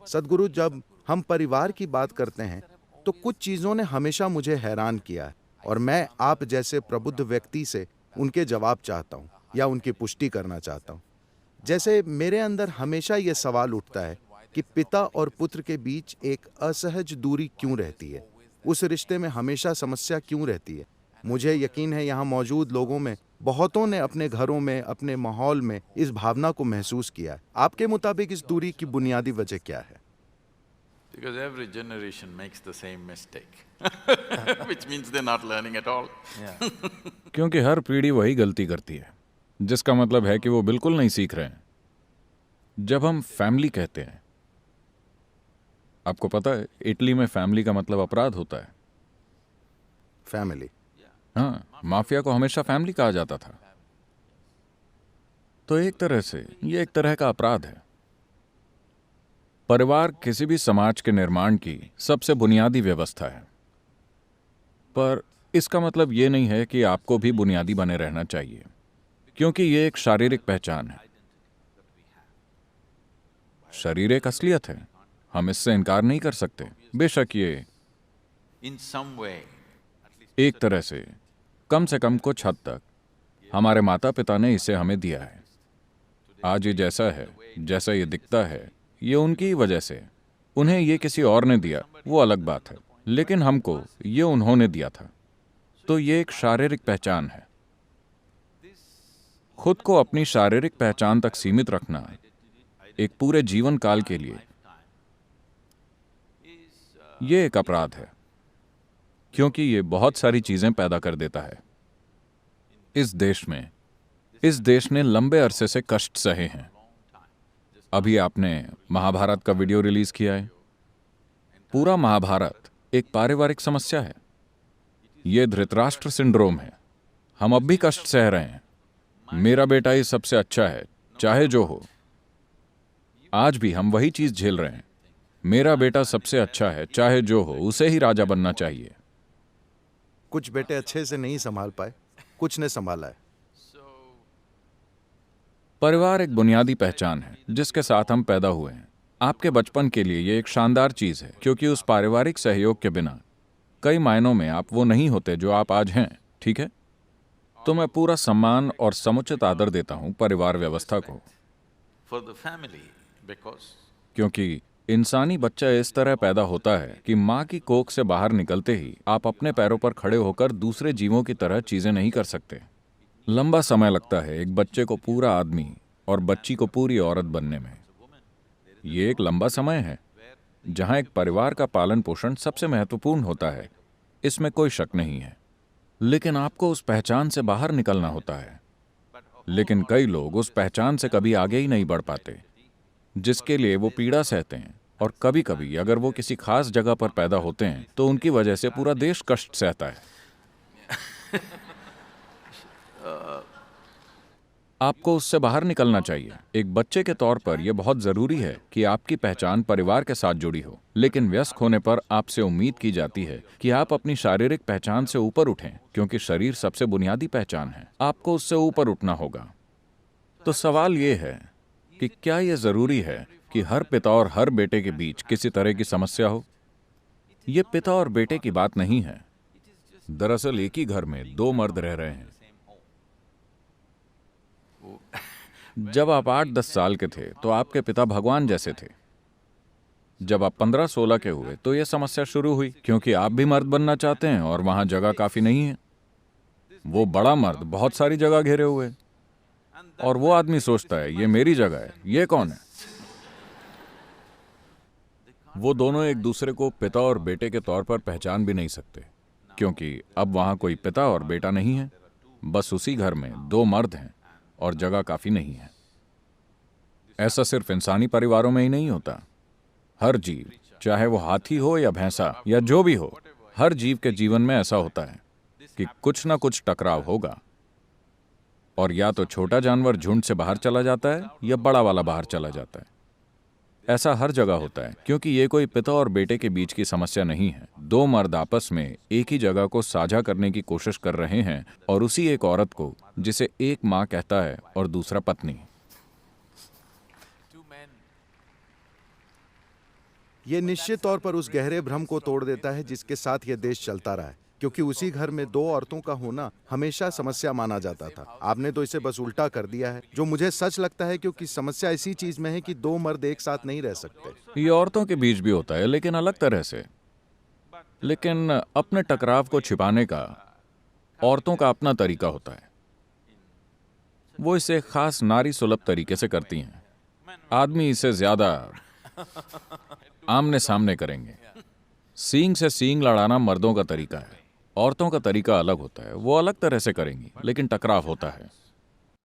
सद्गुरु, जब हम परिवार की बात करते हैं तो कुछ चीज़ों ने हमेशा मुझे हैरान किया है और मैं आप जैसे प्रबुद्ध व्यक्ति से उनके जवाब चाहता हूँ या उनकी पुष्टि करना चाहता हूँ। जैसे मेरे अंदर हमेशा ये सवाल उठता है कि पिता और पुत्र के बीच एक असहज दूरी क्यों रहती है? उस रिश्ते में हमेशा समस्या क्यों रहती है? मुझे यकीन है यहाँ मौजूद लोगों में बहुतों ने अपने घरों में, अपने माहौल में इस भावना को महसूस किया है। आपके मुताबिक इस दूरी की बुनियादी वजह क्या है? Because every generation makes the same mistake which means they're not learning at all. क्योंकि हर पीढ़ी वही गलती करती है, जिसका मतलब है कि वो बिल्कुल नहीं सीख रहे हैं। जब हम फैमिली कहते हैं, आपको पता है इटली में फैमिली का मतलब अपराध होता है। फैमिली। हाँ, माफिया को हमेशा फैमिली कहा जाता था। तो एक तरह से ये एक तरह का अपराध है। परिवार किसी भी समाज के निर्माण की सबसे बुनियादी व्यवस्था है, पर इसका मतलब ये नहीं है कि आपको भी बुनियादी बने रहना चाहिए, क्योंकि ये एक शारीरिक पहचान है। शरीर एक असलियत है, हम इससे इनकार नहीं कर सकते। बेशक ये In some way, एक तरह से कम कुछ हद तक हमारे माता पिता ने इसे हमें दिया है। आज ये जैसा है, जैसा ये दिखता है, ये उनकी ही वजह से। उन्हें ये किसी और ने दिया, वो अलग बात है, लेकिन हमको ये उन्होंने दिया था। तो ये एक शारीरिक पहचान है। खुद को अपनी शारीरिक पहचान तक सीमित रखना एक पूरे जीवन काल के लिए ये एक अपराध है, क्योंकि ये बहुत सारी चीजें पैदा कर देता है। इस देश ने लंबे अरसे से कष्ट सहे हैं। अभी आपने महाभारत का वीडियो रिलीज किया है। पूरा महाभारत एक पारिवारिक समस्या है। ये धृतराष्ट्र सिंड्रोम है। हम अब भी कष्ट सह रहे हैं। मेरा बेटा ही सबसे अच्छा है, चाहे जो हो। आज भी हम वही चीज झेल रहे हैं। मेरा बेटा सबसे अच्छा है, चाहे जो हो, उसे ही राजा बनना चाहिए। कुछ बेटे अच्छे से नहीं संभाल पाए, कुछ ने संभाला है। परिवार एक बुनियादी पहचान है जिसके साथ हम पैदा हुए हैं। आपके बचपन के लिए ये एक शानदार चीज है, क्योंकि उस पारिवारिक सहयोग के बिना कई मायनों में आप वो नहीं होते जो आप आज हैं। ठीक है, तो मैं पूरा सम्मान और समुचित आदर देता हूं परिवार व्यवस्था को, for the family, because क्योंकि इंसानी बच्चा इस तरह पैदा होता है कि माँ की कोख से बाहर निकलते ही आप अपने पैरों पर खड़े होकर दूसरे जीवों की तरह चीजें नहीं कर सकते। लंबा समय लगता है एक बच्चे को पूरा आदमी और बच्ची को पूरी औरत बनने में। ये एक लंबा समय है जहां एक परिवार का पालन पोषण सबसे महत्वपूर्ण होता है, इसमें कोई शक नहीं है। लेकिन आपको उस पहचान से बाहर निकलना होता है। लेकिन कई लोग उस पहचान से कभी आगे ही नहीं बढ़ पाते, जिसके लिए वो पीड़ा सहते हैं। और कभी कभी अगर वो किसी खास जगह पर पैदा होते हैं तो उनकी वजह से पूरा देश कष्ट सहता है। आपको उससे बाहर निकलना चाहिए। एक बच्चे के तौर पर यह बहुत जरूरी है कि आपकी पहचान परिवार के साथ जुड़ी हो, लेकिन वयस्क होने पर आपसे उम्मीद की जाती है कि आप अपनी शारीरिक पहचान से ऊपर उठें, क्योंकि शरीर सबसे बुनियादी पहचान है। आपको उससे ऊपर उठना होगा। तो सवाल यह है कि क्या यह जरूरी है कि हर पिता और हर बेटे के बीच किसी तरह की समस्या हो? यह पिता और बेटे की बात नहीं है। दरअसल एक ही घर में दो मर्द रह रहे हैं। जब आप 8-10 साल के थे तो आपके पिता भगवान जैसे थे। जब आप 15-16 के हुए तो यह समस्या शुरू हुई, क्योंकि आप भी मर्द बनना चाहते हैं और वहां जगह काफी नहीं है। वो बड़ा मर्द बहुत सारी जगह घेरे हुए, और वो आदमी सोचता है ये मेरी जगह है, ये कौन है? वो दोनों एक दूसरे को पिता और बेटे के तौर पर पहचान भी नहीं सकते, क्योंकि अब वहां कोई पिता और बेटा नहीं है। बस उसी घर में दो मर्द हैं और जगह काफी नहीं है। ऐसा सिर्फ इंसानी परिवारों में ही नहीं होता। हर जीव, चाहे वो हाथी हो या भैंसा या जो भी हो, हर जीव के जीवन में ऐसा होता है कि कुछ ना कुछ टकराव होगा, और या तो छोटा जानवर झुंड से बाहर चला जाता है या बड़ा वाला बाहर चला जाता है। ऐसा हर जगह होता है, क्योंकि ये कोई पिता और बेटे के बीच की समस्या नहीं है। दो मर्द आपस में एक ही जगह को साझा करने की कोशिश कर रहे हैं, और उसी एक औरत को, जिसे एक माँ कहता है और दूसरा पत्नी। ये निश्चित तौर पर उस गहरे भ्रम को तोड़ देता है जिसके साथ यह देश चलता रहा है, क्योंकि उसी घर में दो औरतों का होना हमेशा समस्या माना जाता था। आपने तो इसे बस उल्टा कर दिया है, जो मुझे सच लगता है, क्योंकि समस्या इसी चीज में है कि दो मर्द एक साथ नहीं रह सकते। ये औरतों के बीच भी होता है, लेकिन अलग तरह से। लेकिन अपने टकराव को छिपाने का औरतों का अपना तरीका होता है। वो इसे खास नारी सुलभ तरीके से करती हैं। आदमी इसे ज्यादा आमने सामने करेंगे। सींग से सींग लड़ाना मर्दों का तरीका है, औरतों का तरीका अलग होता है। वो अलग तरह से करेंगी, लेकिन टकराव होता है।